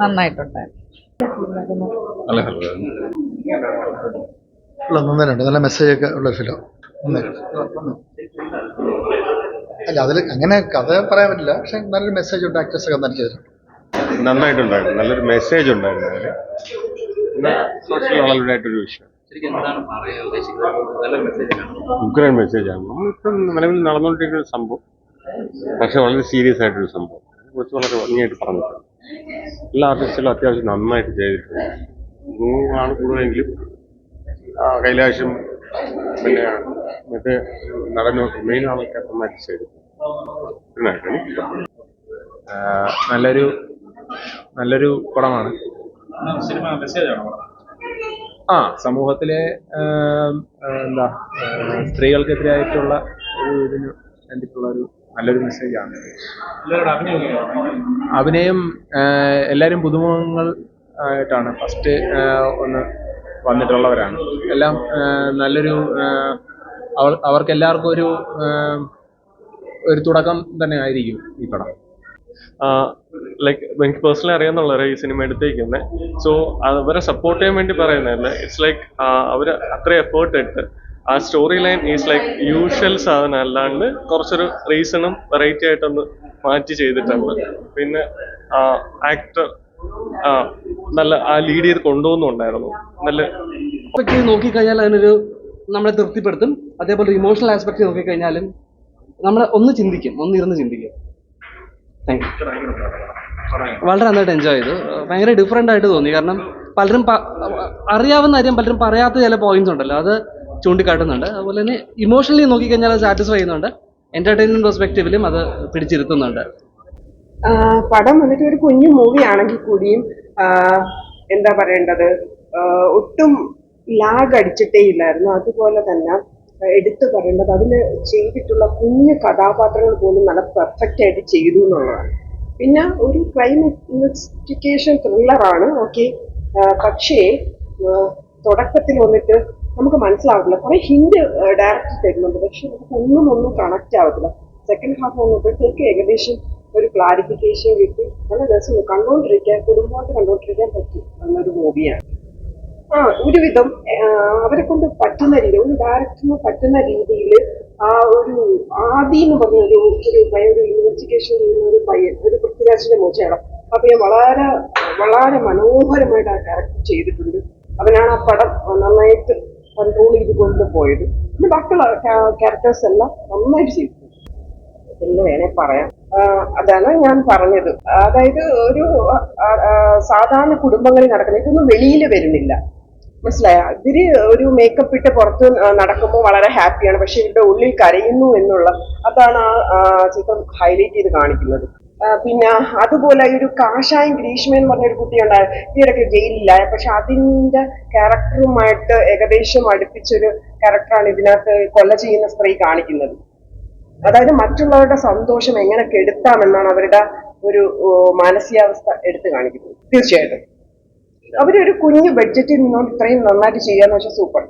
നന്നായിട്ടുണ്ടായിരുന്നു. നല്ല മെസ്സേജ് ഒക്കെ ഉള്ള ഫിലിം. അല്ല അതിൽ അങ്ങനെ കഥ പറയാൻ പറ്റില്ല, പക്ഷെ നല്ലൊരു മെസ്സേജ് ഉണ്ട്. ആക്ടേഴ്സ് ഒക്കെ നന്നായിട്ട് ചെയ്തിട്ടുണ്ട്. നന്നായിട്ടുണ്ടായിരുന്നു. നല്ലൊരു മെസ്സേജ് ഉണ്ടായിരുന്നു അതിൽ. സോഷ്യൽ വളരുന്നതായിട്ടൊരു വിഷയം. ഉഗ്രൻ മെസ്സേജാണ്. നമ്മളിപ്പം നിലവിൽ നടന്നുകൊണ്ടിരിക്കുന്ന ഒരു സംഭവം, പക്ഷെ വളരെ സീരിയസ് ആയിട്ടൊരു സംഭവം. കുറച്ച് വളരെ ഭംഗിയായിട്ട് പറഞ്ഞിട്ടുണ്ട്. എല്ലാ ആർട്ടിസ്റ്റുകളും അത്യാവശ്യം നന്നായിട്ട് ചെയ്തിട്ടുണ്ട്. ആണ് കൂടുതലെങ്കിലും കൈലാഷും പിന്നെ മറ്റേ നടനും മെയിൻ ആളൊക്കെ നന്നായിട്ട് ചെയ്തിട്ടുണ്ട്. നല്ലൊരു പടമാണ്. സമൂഹത്തിലെ സ്ത്രീകൾക്കെതിരായിട്ടുള്ള ഒരു ഇതിന് വേണ്ടിയിട്ടുള്ള ഒരു നല്ലൊരു മെസ്സേജാണ്. അഭിനയം എല്ലാവരും പുതുമുഖങ്ങൾ ആയിട്ടാണ് ഫസ്റ്റ് ഒന്ന് വന്നിട്ടുള്ളവരാണ്. എല്ലാം നല്ലൊരു അവർക്കെല്ലാവർക്കും ഒരു തുടക്കം തന്നെ ആയിരിക്കും ഈ പടം. ലൈക്ക് എനിക്ക് പേഴ്സണലി അറിയാമെന്നുള്ളവരെ ഈ സിനിമ എടുത്തേക്കുന്നത്. സോ അവരെ സപ്പോർട്ട് ചെയ്യാൻ വേണ്ടി പറയുന്നതല്ല. ഇറ്റ്സ് ലൈക്ക് അവർ അത്ര എഫേർട്ട് ഇട്ട് ആ story line is like usual സാധനം അല്ലാണ്ട് കുറച്ചൊരു റീസണും വെറൈറ്റി ആയിട്ടൊന്ന് മാറ്റി ചെയ്തിട്ടുണ്ട്. പിന്നെ ആക്ടർ നല്ല ആ ലീഡ് ചെയ്ത് കൊണ്ടുപോകുന്നുണ്ടായിരുന്നു. നല്ല നോക്കിക്കഴിഞ്ഞാൽ അതിനൊരു നമ്മളെ തൃപ്തിപ്പെടുത്തും. അതേപോലെ ഇമോഷണൽ ആസ്പെക്ട് നോക്കിക്കഴിഞ്ഞാലും നമ്മൾ ഒന്നിരുന്ന് ചിന്തിക്കും. വളരെ നന്നായിട്ട് എൻജോയ് ചെയ്തു. ഭയങ്കര ഡിഫറെൻ്റ് ആയിട്ട് തോന്നി. കാരണം പലരും അറിയാവുന്ന കാര്യം പലരും പറയാത്ത ചില പോയിന്റ്സ് ഉണ്ടല്ലോ, അത് ചൂണ്ടിക്കാട്ടുന്നുണ്ട്. അതുപോലെ തന്നെ ഇമോഷണലി നോക്കിക്കഴിഞ്ഞാൽ അത് സാറ്റിസ്ഫൈ ചെയ്യുന്നുണ്ട്. എന്റർടൈൻമെന്റ് പെർസ്പെക്റ്റീവിലും അത് പിടിച്ചിരുത്തുന്നുണ്ട്. പടം വന്നിട്ട് ഒരു കുഞ്ഞു മൂവി ആണെങ്കിൽ കൂടിയും എന്താ പറയേണ്ടത്, ഒട്ടും ലാഗ് അടിച്ചിട്ടേ ഇല്ലായിരുന്നു. അതുപോലെ തന്നെ എടുത്തു പറയേണ്ടത് അതിൽ ചെയ്തിട്ടുള്ള കുഞ്ഞു കഥാപാത്രങ്ങൾ പോലും നല്ല പെർഫെക്റ്റ് ആയിട്ട് ചെയ്തു എന്നുള്ളതാണ്. പിന്നെ ഒരു ക്രൈം ഇൻവെസ്റ്റിഗേഷൻ ത്രില്ലറാണ്, ഓക്കെ. പക്ഷേ തുടക്കത്തിൽ വന്നിട്ട് നമുക്ക് മനസ്സിലാവില്ല. കുറെ ഹിന്റ് ഡയറക്റ്റ് തരുന്നുണ്ട്, പക്ഷെ നമുക്ക് ഒന്നും കണക്റ്റ് ആവത്തില്ല. സെക്കൻഡ് ഹാഫ് വന്നപ്പോഴത്തേക്ക് ഏകദേശം ഒരു ക്ലാരിഫിക്കേഷൻ കിട്ടി. നല്ല രസം കണ്ടുകൊണ്ടിരിക്കാൻ, കുടുംബമായിട്ട് കണ്ടുകൊണ്ടിരിക്കാൻ പറ്റി എന്നൊരു മൂവിയാണ്. ഒരുവിധം അവരെ കൊണ്ട് പറ്റുന്ന രീതി, ഒരു ഡയറക്ടറിന് പറ്റുന്ന രീതിയിൽ ആ ഒരു ആദി എന്ന് പറഞ്ഞ ഒരു ഇൻവെസ്റ്റിഗേഷൻ ചെയ്യുന്ന ഒരു പയ്യൻ, ഒരു പൃഥ്വിരാജിന്റെ മോശയാണ്. അപ്പൊ വളരെ വളരെ മനോഹരമായിട്ട് ആ ക്യാരക്ടർ ചെയ്തിട്ടുണ്ട്. അവനാണ് ആ പടം നന്നായിട്ട് കൺട്രോൾ ചെയ്ത് കൊണ്ടുപോയത്. പിന്നെ ബാക്കിയുള്ള ക്യാരക്ടേഴ്സ് എല്ലാം നന്നായിട്ട് ചെയ്തിട്ടുണ്ട് എന്ന് വേണേ പറയാം. അതാണ് ഞാൻ പറഞ്ഞത്. അതായത് ഒരു സാധാരണ കുടുംബങ്ങളിൽ നടക്കുന്ന ഇതൊന്നും വെളിയിൽ വരുന്നില്ല, മനസ്സിലായ. ഇവര് ഒരു മേക്കപ്പ് ഇട്ട് പുറത്ത് നടക്കുമ്പോൾ വളരെ ഹാപ്പിയാണ്, പക്ഷെ ഇവരുടെ ഉള്ളിൽ കരയുന്നു എന്നുള്ള അതാണ് ആ ചിത്രം ഹൈലൈറ്റ് ചെയ്ത് കാണിക്കുന്നത്. പിന്നെ അതുപോലെ ഒരു കാഷായം ഗ്രീഷ്മ എന്ന് പറഞ്ഞൊരു കുട്ടിയുണ്ടായ ഈയിടയ്ക്ക് ജയിലിലായ, പക്ഷെ അതിന്റെ ക്യാരക്ടറുമായിട്ട് ഏകദേശം അടുപ്പിച്ചൊരു ക്യാരക്ടറാണ് ഇതിനകത്ത് കൊല ചെയ്യുന്ന സ്ത്രീ കാണിക്കുന്നത്. അതായത് മറ്റുള്ളവരുടെ സന്തോഷം എങ്ങനെ കെടുത്താമെന്നാണ് അവരുടെ ഒരു മാനസികാവസ്ഥ എടുത്തു കാണിക്കുന്നത്. തീർച്ചയായിട്ടും അവരൊരു കുഞ്ഞു ബഡ്ജറ്റിൽ നിന്നുകൊണ്ട് ഇത്രയും നന്നായിട്ട് ചെയ്യാന്ന് വെച്ചാൽ സൂപ്പർ.